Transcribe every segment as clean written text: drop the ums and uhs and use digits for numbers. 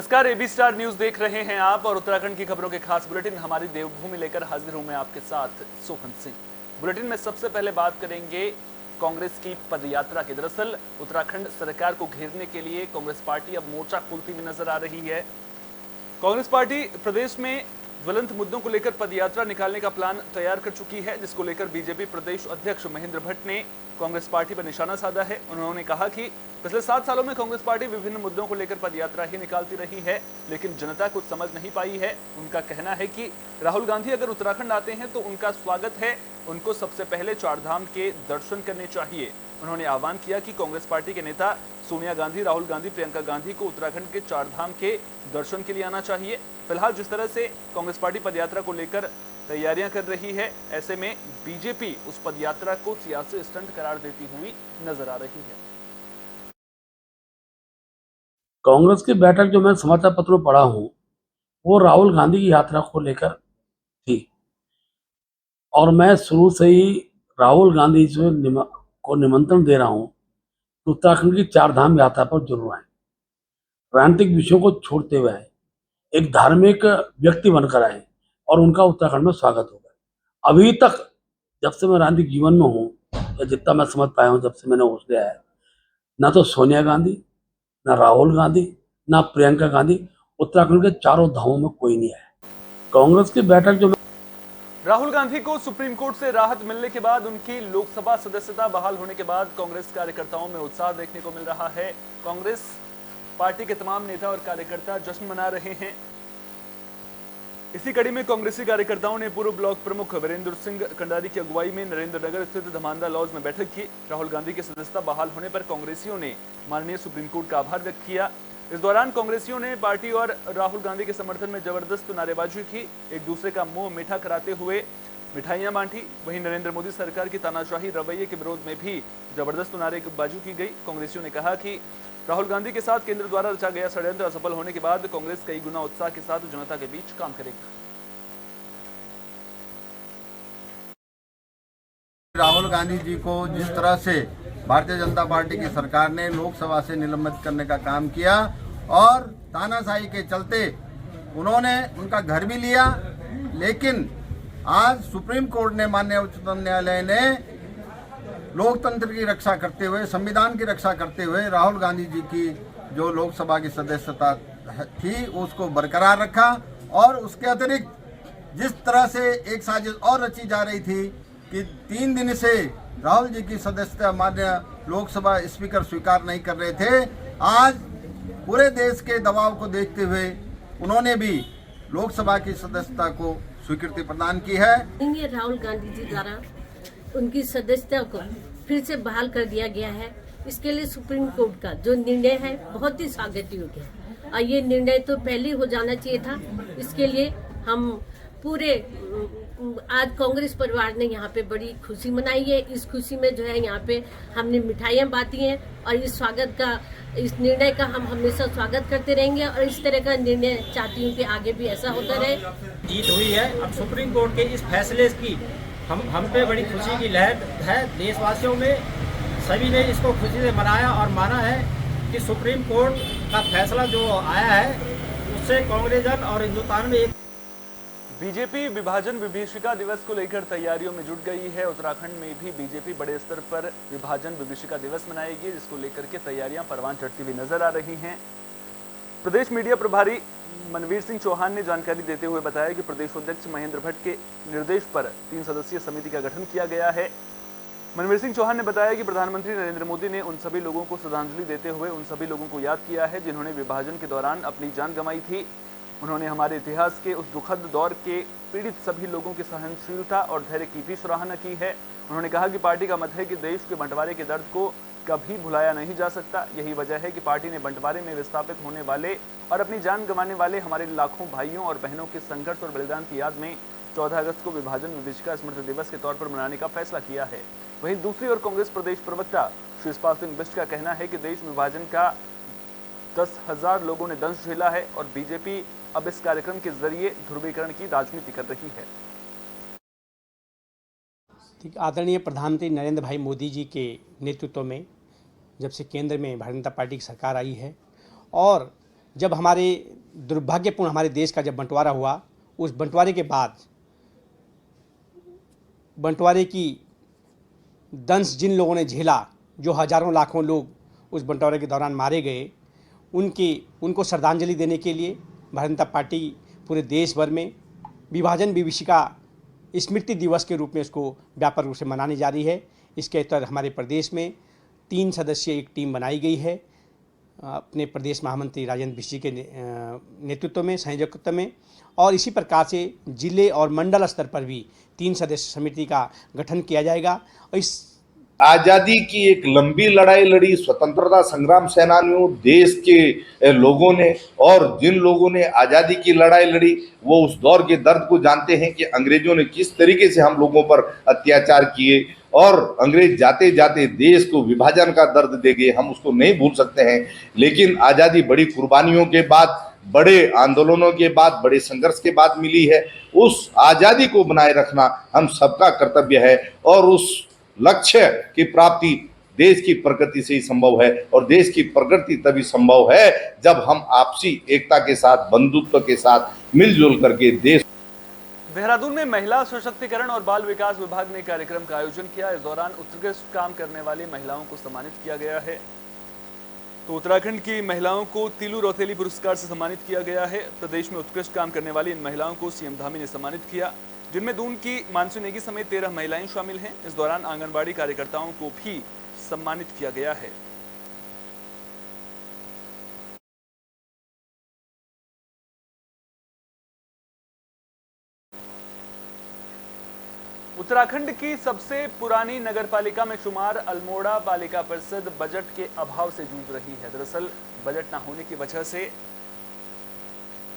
नमस्कार, AB star news देख रहे हैं आप और उत्तराखंड की खबरों के खास बुलेटिन हमारी देवभूमि लेकर हाजिर हूं मैं आपके साथ सोहन सिंह। बुलेटिन में सबसे पहले बात करेंगे कांग्रेस की पदयात्रा की। दरअसल उत्तराखंड सरकार को घेरने के लिए कांग्रेस पार्टी अब मोर्चा खोलती हुई नजर आ रही है। कांग्रेस पार्टी प्रदेश में ज्वलंत मुद्दों को लेकर पदयात्रा निकालने का प्लान तैयार कर चुकी है, जिसको लेकर बीजेपी प्रदेश अध्यक्ष महेंद्र भट्ट ने कांग्रेस पार्टी पर निशाना साधा है। उन्होंने कहा कि पिछले 7 सालों में कांग्रेस पार्टी विभिन्न मुद्दों को लेकर पदयात्रा ही निकालती रही है, लेकिन जनता कुछ समझ नहीं पाई है। उनका कहना है कि राहुल गांधी अगर उत्तराखंड आते हैं तो उनका स्वागत है, उनको सबसे पहले चारधाम के दर्शन करने चाहिए। उन्होंने आह्वान किया कि कांग्रेस पार्टी के नेता सोनिया गांधी, राहुल गांधी, प्रियंका गांधी को उत्तराखंड के चारधाम के दर्शन के लिए आना चाहिए। फिलहाल जिस तरह से कांग्रेस पार्टी पदयात्रा को लेकर तैयारियां कर रही है, ऐसे में बीजेपी उस पदयात्रा को सियासी स्टंट करार देती हुई नजर आ रही है। कांग्रेस की बैठक जो मैं समाचार पत्रों में पढ़ा हूं, वो राहुल गांधी की यात्रा को लेकर थी और मैं शुरू से ही राहुल गांधी को निमंत्रण दे रहा हूं कि उत्तराखंड की चारधाम यात्रा पर जरूर आए, राजनीतिक विषयों को छोड़ते हुए आए, एक धार्मिक व्यक्ति बनकर आए और उनका उत्तराखंड में स्वागत होगा। अभी तक जब से मैं राजनीतिक जीवन में हूँ या जितना मैं समझ पाया हूँ, जब से मैंने होश लिया है, ना तो सोनिया गांधी, ना राहुल गांधी, ना प्रियंका गांधी उत्तराखंड के चारों धामों में कोई नहीं आया। कांग्रेस की बैठक जो राहुल गांधी को सुप्रीम कोर्ट से राहत मिलने के बाद उनकी लोकसभा सदस्यता बहाल होने के बाद कांग्रेस कार्यकर्ताओं में उत्साह देखने को मिल रहा है। कांग्रेस पार्टी के तमाम नेता और कार्यकर्ता जश्न मना रहे हैं। इसी कड़ी में कांग्रेसी कार्यकर्ताओं ने पूर्व ब्लॉक प्रमुख वीरेंद्र सिंह कंडारी की अगुवाई में नरेंद्र नगर स्थित धमांदा लॉज में बैठक की। राहुल गांधी की सदस्यता बहाल होने पर कांग्रेसियों ने माननीय सुप्रीम कोर्ट का आभार व्यक्त किया। इस दौरान कांग्रेसियों ने पार्टी और राहुल गांधी के समर्थन में जबरदस्त नारेबाजी की, एक दूसरे का मुंह मीठा कराते हुए मिठाइयां बांटी। वहीं नरेंद्र मोदी सरकार की तानाशाही रवैये के विरोध में भी जबरदस्त नारेबाजी की गई। कांग्रेसियों ने कहा कि राहुल गांधी के साथ केंद्र द्वारा रचा गया षड्यंत्र असफल होने के बाद कांग्रेस कई गुना उत्साह के साथ जनता के बीच काम करेगी। राहुल गांधी जी को जिस तरह से भारतीय जनता पार्टी की सरकार ने लोकसभा से निलंबित करने का काम किया और तानाशाही के चलते उन्होंने उनका घर भी लिया, लेकिन आज सुप्रीम कोर्ट ने, माननीय उच्चतम न्यायालय ने लोकतंत्र की रक्षा करते हुए, संविधान की रक्षा करते हुए राहुल गांधी जी की जो लोकसभा की सदस्यता थी उसको बरकरार रखा। और उसके अतिरिक्त जिस तरह से एक साजिश और रची जा रही थी कि 3 दिन से राहुल जी की सदस्यता माननीय लोकसभा स्पीकर स्वीकार नहीं कर रहे थे, आज पूरे देश के दबाव को देखते हुए उन्होंने भी लोकसभा की सदस्यता को स्वीकृति प्रदान की है। राहुल गांधी जी द्वारा उनकी सदस्यता को फिर से बहाल कर दिया गया है। इसके लिए सुप्रीम कोर्ट का जो निर्णय है बहुत ही स्वागत योग्य है और ये निर्णय तो पहले हो जाना चाहिए था। इसके लिए हम पूरे आज कांग्रेस परिवार ने यहाँ पे बड़ी खुशी मनाई है। इस खुशी में जो है यहाँ पे हमने मिठाइयाँ बांटी हैं और इस निर्णय का हम हमेशा स्वागत करते रहेंगे और इस तरह का निर्णय चाहती हूँ कि आगे भी ऐसा होता रहे। जीत हुई है। अब सुप्रीम कोर्ट के इस फैसले की हम पे बड़ी खुशी की लहर है। देशवासियों में सभी ने इसको खुशी से मनाया और माना है कि सुप्रीम कोर्ट का फैसला जो आया है उससे कांग्रेस और हिंदुस्तान में एक बीजेपी विभाजन विभीषिका दिवस को लेकर तैयारियों में जुट गई है। उत्तराखंड में भी बीजेपी बड़े स्तर पर विभाजन विभीषिका दिवस मनाएगी, जिसको लेकर के तैयारियां परवान चढ़ती हुई नजर आ रही हैं। प्रदेश मीडिया प्रभारी मनवीर सिंह चौहान ने जानकारी देते हुए बताया कि प्रदेश अध्यक्ष महेंद्र भट्ट के निर्देश पर 3 सदस्यीय समिति का गठन किया गया है। मनवीर सिंह चौहान ने बताया कि प्रधानमंत्री नरेंद्र मोदी ने उन सभी लोगों को श्रद्धांजलि देते हुए उन सभी लोगों को याद किया है जिन्होंने विभाजन के दौरान अपनी जान गंवाई थी। उन्होंने हमारे इतिहास के उस दुखद दौर के पीड़ित सभी लोगों की सहनशीलता और धैर्य की भी सराहना की है। उन्होंने कहा कि पार्टी का मत है कि देश के बंटवारे के दर्द को कभी भुलाया नहीं जा सकता। यही वजह है कि पार्टी ने बंटवारे में विस्थापित होने वाले और अपनी जान गंवाने वाले हमारे लाखों भाइयों और बहनों के संघर्ष और बलिदान की याद में 14 अगस्त को विभाजन विभीषिका स्मृति दिवस के तौर पर मनाने का फैसला किया है। वहीं दूसरी ओर कांग्रेस प्रदेश प्रवक्ता शिवपाल सिंह बिष्ट का कहना है कि देश विभाजन का 10,000 लोगों ने दंश झेला है और बीजेपी अब इस कार्यक्रम के जरिए ध्रुवीकरण की राजनीति कर रही है। आदरणीय प्रधानमंत्री नरेंद्र भाई मोदी जी के नेतृत्व में जब से केंद्र में भारतीय जनता पार्टी की सरकार आई है और जब हमारे दुर्भाग्यपूर्ण हमारे देश का जब बंटवारा हुआ, उस बंटवारे के बाद बंटवारे की दंश जिन लोगों ने झेला, जो हजारों लाखों लोग उस बंटवारे के दौरान मारे गए, उनको श्रद्धांजलि देने के लिए भारतीय जनता पार्टी पूरे देश भर में विभाजन विभीषिका स्मृति दिवस के रूप में इसको व्यापक रूप से मनाने जा रही है। इसके तहत हमारे प्रदेश में 3 सदस्यीय एक टीम बनाई गई है, अपने प्रदेश महामंत्री राजेंद्र बिष्ट जी के नेतृत्व में, संयोजकत्व में, और इसी प्रकार से जिले और मंडल स्तर पर भी 3 सदस्य समिति का गठन किया जाएगा। और इस आजादी की एक लंबी लड़ाई लड़ी स्वतंत्रता संग्राम सेनानियों, देश के लोगों ने, और जिन लोगों ने आजादी की लड़ाई लड़ी वो उस दौर के दर्द को जानते हैं कि अंग्रेजों ने किस तरीके से हम लोगों पर अत्याचार किए, और अंग्रेज जाते जाते देश को विभाजन का दर्द दे गए, हम उसको नहीं भूल सकते हैं। लेकिन आजादी बड़ी कुर्बानियों के बाद, बड़े आंदोलनों के बाद, बड़े संघर्ष के बाद मिली है। उस आजादी को बनाए रखना हम सबका कर्तव्य है, और उस लक्ष्य की प्राप्ति देश की प्रगति से ही संभव है, और देश की प्रगति तभी संभव है जब हम आपसी एकता के साथ, बंधुत्व के साथ मिलजुल करके देश। देहरादून में महिला सशक्तिकरण और बाल विकास विभाग ने कार्यक्रम का आयोजन किया। इस दौरान उत्कृष्ट काम करने वाली महिलाओं को सम्मानित किया गया है। तो उत्तराखंड की महिलाओं को तिलू रौतेली पुरस्कार से सम्मानित किया गया है। प्रदेश में उत्कृष्ट काम करने वाली इन महिलाओं को सीएम धामी ने सम्मानित किया, जिनमें दून की मानसी नेगी समेत 13 महिलाएं शामिल हैं। इस दौरान आंगनबाड़ी कार्यकर्ताओं को भी सम्मानित किया गया है। उत्तराखंड की सबसे पुरानी नगरपालिका में शुमार अल्मोड़ा पालिका परिषद बजट के अभाव से जूझ रही है। दरअसल बजट न होने की वजह से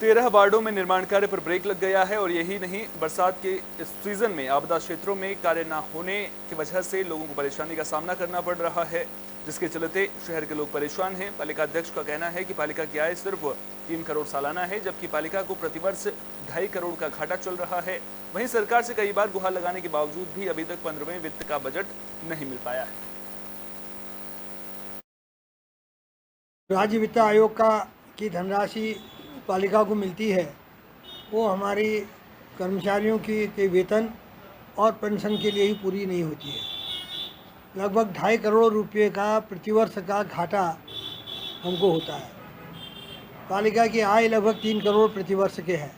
13 वार्डों में निर्माण कार्य पर ब्रेक लग गया है, और यही नहीं, बरसात के इस सीजन में आपदा क्षेत्रों में कार्य न होने की वजह से लोगों को परेशानी का सामना करना पड़ रहा है, जिसके चलते शहर के लोग परेशान हैं। पालिका अध्यक्ष का कहना है कि पालिका की आय सिर्फ 3 करोड़ सालाना है, जबकि पालिका को प्रतिवर्ष 2.5 करोड़ का घाटा चल रहा है। वहीं सरकार से कई बार गुहार लगाने के बावजूद भी अभी तक 15वें वित्त का बजट नहीं मिल पाया है। राज्य वित्त आयोग की धनराशि पालिका को मिलती है, वो हमारी कर्मचारियों के वेतन और पेंशन के लिए ही पूरी नहीं होती है। लगभग 2.5 करोड़ रुपए का प्रतिवर्ष का घाटा हमको होता है। पालिका की आय लगभग 3 करोड़ प्रतिवर्ष के है,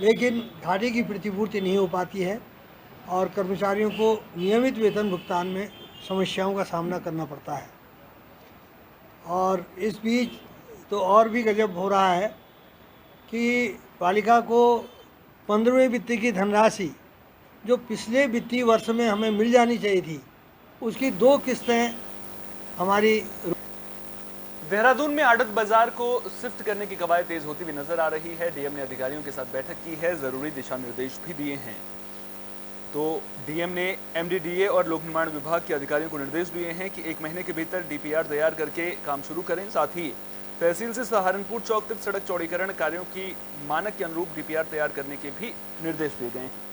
लेकिन घाटे की प्रतिपूर्ति नहीं हो पाती है, और कर्मचारियों को नियमित वेतन भुगतान में समस्याओं का सामना करना पड़ता है। और इस बीच तो और भी गजब हो रहा है कि पालिका को 15वें वित्त की धनराशि जो पिछले वित्तीय वर्ष में हमें मिल जानी चाहिए थी, उसकी 2 किस्तें हमारी। देहरादून में आड़त बाजार को शिफ्ट करने की कवायद तेज होती हुई नजर आ रही है। डीएम ने अधिकारियों के साथ बैठक की है, जरूरी दिशा निर्देश भी दिए हैं। तो डीएम ने एमडीडीए और लोक निर्माण विभाग के अधिकारियों को निर्देश दिए हैं कि 1 महीने के भीतर डीपीआर तैयार करके काम शुरू करें। साथ ही तहसील से सहारनपुर चौक तक सड़क चौड़ीकरण कार्यों की मानक के अनुरूप डीपीआर तैयार करने के भी निर्देश दिए गए हैं।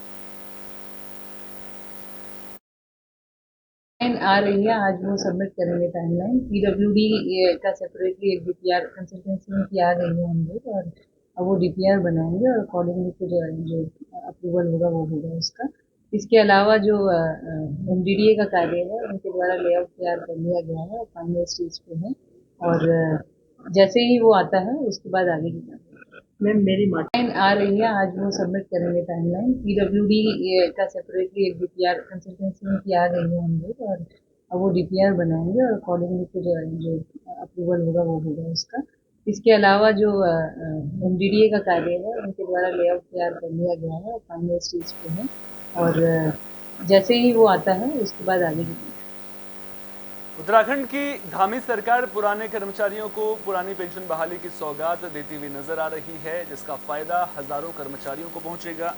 आ रही है, आज वो सबमिट करेंगे टाइमलाइन। पीडब्ल्यूडी का सेपरेटली एक डीपीआर कंसल्टेंसी में किया गई है हम लोग, और अब वो डीपीआर बनाएंगे और अकॉर्डिंगली फिर जो अप्रूवल होगा वो होगा उसका। इसके अलावा जो एमडीडीए का कार्य है, उनके द्वारा लेआउट तैयार कर लिया गया है और फाइनल स्टेज पे है, और जैसे ही वो आता है उसके बाद आगे की बात। मैम मेरी टाइमलाइन आ रही है, आज वो सबमिट करेंगे टाइमलाइन। पीडब्ल्यूडी का सेपरेटली एक डीपीआर कंसल्टेंसी में किया गई है हम लोग, और अब वो डीपीआर बनाएंगे और अकॉर्डिंगली फिर जो अप्रूवल होगा वो होगा उसका। इसके अलावा जो एमडीडीए का कार्य है, उनके द्वारा लेआउट तैयार कर लिया गया है और फाइनल स्टेज पे है, और जैसे ही वो आता है उसके बाद आगे की। उत्तराखंड की धामी सरकार पुराने कर्मचारियों को पुरानी पेंशन बहाली की सौगात देती हुई नजर आ रही है, जिसका फायदा हजारों कर्मचारियों को पहुंचेगा।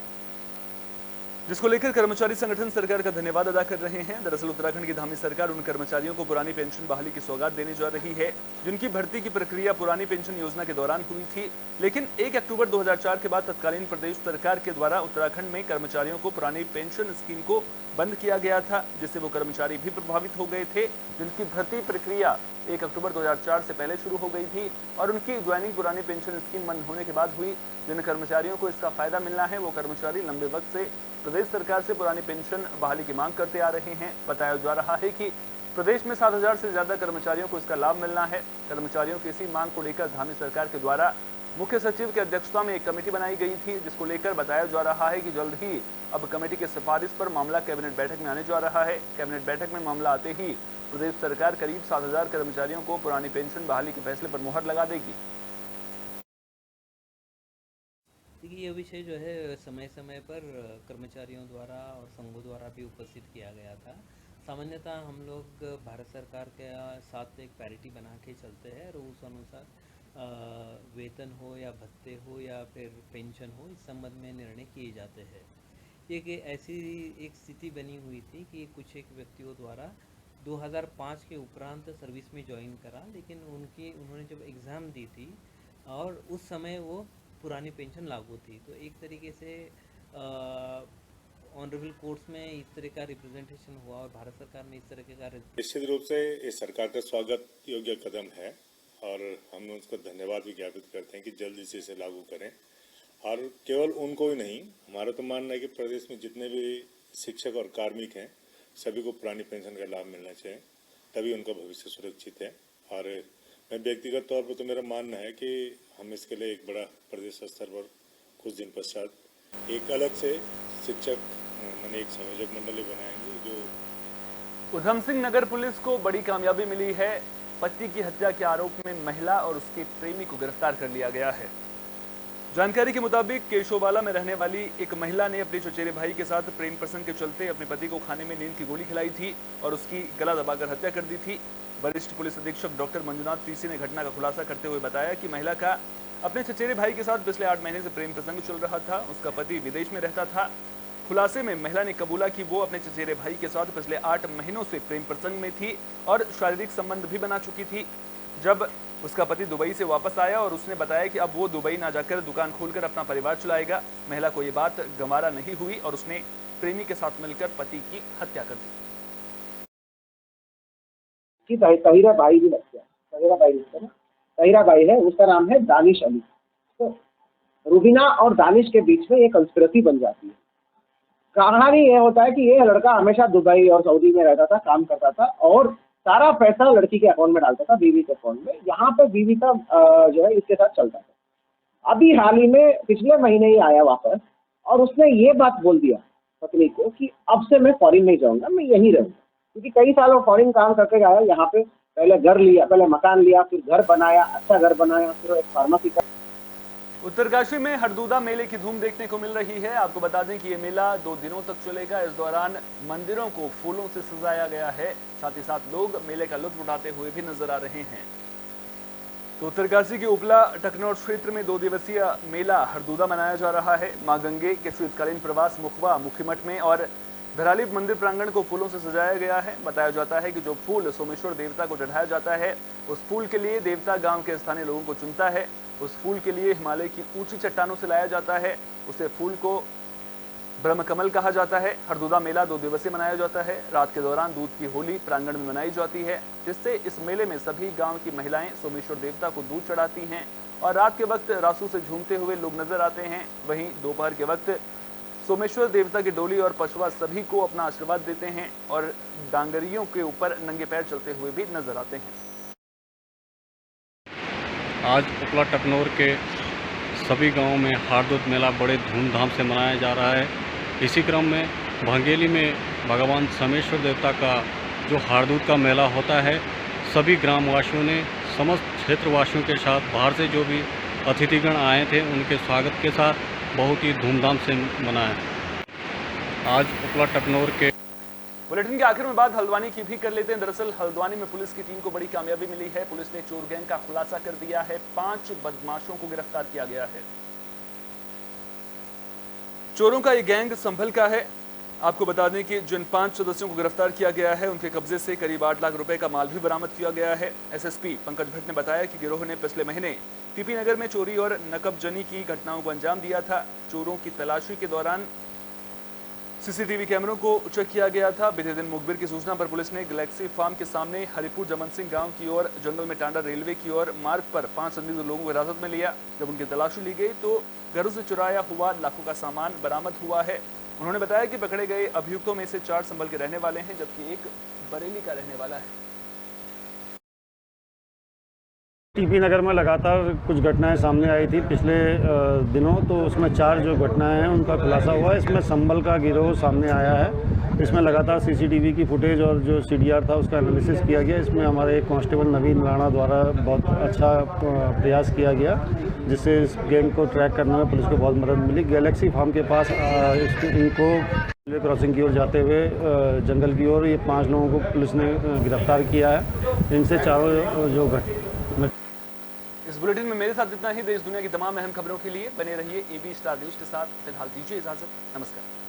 जिसको लेकर कर्मचारी संगठन सरकार का धन्यवाद अदा कर रहे हैं। दरअसल उत्तराखंड की धामी सरकार उन कर्मचारियों को पुरानी पेंशन बहाली की सौगात देने जा रही है जिनकी भर्ती की प्रक्रिया पुरानी पेंशन योजना के दौरान हुई थी, लेकिन 1 अक्टूबर 2004 के बाद तत्कालीन प्रदेश सरकार के द्वारा उत्तराखंड में कर्मचारियों को पुरानी पेंशन स्कीम को बंद किया गया था, जिससे वो कर्मचारी भी प्रभावित हो गए थे जिनकी भर्ती प्रक्रिया 1 अक्टूबर 2004 से पहले शुरू हो गई थी और उनकी ज्वाइनिंग पुरानी पेंशन स्कीम बंद होने के बाद हुई। जिन कर्मचारियों को इसका फायदा मिलना है वो कर्मचारी लंबे वक्त से प्रदेश सरकार से पुरानी पेंशन बहाली की मांग करते आ रहे हैं। बताया जा रहा है कि प्रदेश में 7,000 से ज्यादा कर्मचारियों को इसका लाभ मिलना है। कर्मचारियों की इसी मांग को लेकर धामी सरकार के द्वारा मुख्य सचिव की अध्यक्षता में एक कमेटी बनाई गई थी, जिसको लेकर बताया जा रहा है कि जल्द ही अब कमेटी की सिफारिश पर मामला कैबिनेट बैठक में आने जा रहा है। कैबिनेट बैठक में मामला आते ही प्रदेश सरकार करीब 7,000 कर्मचारियों को पुरानी पेंशन बहाली के फैसले पर मुहर लगा देगी। देखिए, ये विषय जो है समय समय पर कर्मचारियों द्वारा और संघों द्वारा भी उपस्थित किया गया था। सामान्यतः हम लोग भारत सरकार के साथ एक पैरिटी बना के चलते हैं और उस अनुसार वेतन हो या भत्ते हो या फिर पेंशन हो, इस संबंध में निर्णय किए जाते हैं। ये ऐसी एक स्थिति बनी हुई थी कि कुछ एक व्यक्तियों द्वारा 2005 के उपरांत सर्विस में ज्वाइन करा, लेकिन उन्होंने जब एग्ज़ाम दी थी और उस समय वो पुरानी पेंशन लागू थी, तो एक तरीके से ऑनरेबल कोर्ट्स में इस तरह का रिप्रेजेंटेशन हुआ और भारत सरकार ने इस तरह का निश्चित रूप से इस सरकार का स्वागत योग्य कदम है और हम उसका धन्यवाद भी ज्ञापित करते हैं कि जल्दी से इसे लागू करें। और केवल उनको ही नहीं, हमारा तो मानना है कि प्रदेश में जितने भी शिक्षक और कार्मिक हैं सभी को पुरानी पेंशन का लाभ मिलना चाहिए, तभी उनका भविष्य सुरक्षित है। और मैं व्यक्तिगत तौर पर तो मेरा मानना है कि हम इसके लिए एक बड़ा प्रदेश स्तर पर कुछ दिन पश्चात एक अलग से शिक्षक मैंने एक संयोजक मंडली बनाएंगे। जो उधम सिंह नगर पुलिस को बड़ी कामयाबी मिली है। पति की हत्या के आरोप में महिला और उसके प्रेमी को गिरफ्तार कर लिया गया है। जानकारी के मुताबिक केशोवाला में रहने वाली एक महिला ने अपने चचेरे भाई के साथ प्रेम प्रसंग के चलते अपने पति को खाने में नींद की गोली खिलाई थी और उसकी गला दबाकर हत्या कर दी थी। वरिष्ठ पुलिस अधीक्षक डॉक्टर मंजुनाथ पीसी ने घटना का खुलासा करते हुए बताया कि महिला का अपने चचेरे भाई के साथ पिछले 8 महीने से प्रेम प्रसंग चल रहा था। उसका पति विदेश में रहता था। खुलासे में महिला ने कबूला कि वो अपने चचेरे भाई के साथ पिछले 8 महीनों से प्रेम प्रसंग में थी और शारीरिक संबंध भी बना चुकी थी। जब उसका पति दुबई से वापस आया और उसने बताया कि अब वो दुबई ना जाकर दुकान खोलकर अपना परिवार चलाएगा, महिला को ये बात गंवारा नहीं हुई और उसने प्रेमी के साथ मिलकर पति की हत्या कर दी। तहीरा भाई भी लगता है, तहीरा भाई है, उसका नाम है दानिश अली। तो रुबीना और दानिश के बीच में एक कंस्पिरेसी बन जाती है। कहानी ये होता है कि ये लड़का हमेशा दुबई और सऊदी में रहता था, काम करता था और सारा पैसा लड़की के अकाउंट में डालता था, बीवी के अकाउंट में। यहाँ पे बीवी का जो है इसके साथ चलता था। अभी हाल ही में पिछले महीने ही आया वापस और उसने ये बात बोल दिया पत्नी को कि अब से मैं फॉरेन नहीं जाऊंगा, मैं यहीं रहूंगा। क्योंकि कई सालों फॉरेन काम करके आया, यहाँ पे पहले घर लिया, पहले मकान लिया, फिर घर बनाया, अच्छा घर बनाया, फिर एक फार्मेसी का। उत्तरकाशी में हरदूदा मेले की धूम देखने को मिल रही है। आपको बता दें कि ये मेला 2 दिनों तक चलेगा। इस दौरान मंदिरों को फूलों से सजाया गया है, साथ ही साथ लोग मेले का लुत्फ उठाते हुए भी नजर आ रहे हैं। तो उत्तरकाशी के उपला टकनौर क्षेत्र में 2 दिवसीय मेला हरदूदा मनाया जा रहा है। मां गंगे के शीतकालीन प्रवास मुखवा मुखीमठ में और धराली मंदिर प्रांगण को फूलों से सजाया गया है। बताया जाता है कि जो फूल सोमेश्वर देवता को चढ़ाया जाता है, उस फूल के लिए देवता गांव के स्थानीय लोगों को चुनता है। उस फूल के लिए हिमालय की ऊंची चट्टानों से लाया जाता है। उसे फूल को ब्रह्मकमल कहा जाता है। हरदूदा मेला 2 दिवसीय मनाया जाता है। रात के दौरान दूध की होली प्रांगण में मनाई जाती है, जिससे इस मेले में सभी गांव की महिलाएं सोमेश्वर देवता को दूध चढ़ाती हैं और रात के वक्त रासू से झूमते हुए लोग नजर आते हैं। वहीं दोपहर के वक्त सोमेश्वर देवता की डोली और पशुआ सभी को अपना आशीर्वाद देते हैं और डांगरियों के ऊपर नंगे पैर चलते हुए भी नजर आते हैं। आज उपला टकनौर के सभी गांवों में हारदूत मेला बड़े धूमधाम से मनाया जा रहा है। इसी क्रम में भंगेली में भगवान सोमेश्वर देवता का जो हारदूत का मेला होता है, सभी ग्रामवासियों ने समस्त क्षेत्रवासियों के साथ बाहर से जो भी अतिथिगण आए थे उनके स्वागत के साथ बहुत ही धूमधाम से मनाया। आज उपला टकनौर के बुलेटिन के आखिर में बात हल्द्वानी की भी कर लेते हैं। दरअसल हल्द्वानी में पुलिस की टीम को बड़ी कामयाबी मिली है। पुलिस ने चोर गैंग का खुलासा कर दिया है। 5 बदमाशों को गिरफ्तार किया गया है। चोरों का ये गैंग संभल का है। आपको बता दें कि जिन 5 सदस्यों को गिरफ्तार किया गया है उनके कब्जे से करीब 8 लाख रुपए का माल भी बरामद किया गया है। एसएसपी पंकज भट्ट ने बताया कि गिरोह ने पिछले महीने टीपी नगर में चोरी और नकबजनी की घटनाओं को अंजाम दिया था। चोरों की तलाशी के दौरान सीसीटीवी कैमरों को चेक किया गया था। बीते दिन मुखबिर की सूचना पर पुलिस ने गैलेक्सी फार्म के सामने हरिपुर जमन सिंह गांव की ओर जंगल में टांडा रेलवे की ओर मार्ग पर 5 संदिग्ध लोगों को हिरासत में लिया। जब उनकी तलाशी ली गई तो घरों से चुराया हुआ लाखों का सामान बरामद हुआ है। उन्होंने बताया कि पकड़े गए अभियुक्तों में से 4 संभल के रहने वाले हैं जबकि एक बरेली का रहने वाला है। टीपी नगर में लगातार कुछ घटनाएं सामने आई थी पिछले दिनों, तो उसमें 4 जो घटनाएं हैं उनका खुलासा हुआ है। इसमें संभल का गिरोह सामने आया है। इसमें लगातार सीसीटीवी की फुटेज और जो सीडीआर था उसका एनालिसिस किया गया। इसमें हमारे एक कांस्टेबल नवीन राणा द्वारा बहुत अच्छा प्रयास किया गया, जिससे इस गैंग को ट्रैक करने में पुलिस को बहुत मदद मिली। गैलेक्सी फार्म के पास इनको रेलवे क्रॉसिंग की ओर जाते हुए जंगल की ओर ये 5 लोगों को पुलिस ने गिरफ्तार किया है। इनसे 4 जो इस बुलेटिन में मेरे साथ इतना ही। देश दुनिया की तमाम अहम खबरों के लिए बने रहिए AB स्टार न्यूज के साथ। फिलहाल दीजिए इजाजत। नमस्कार।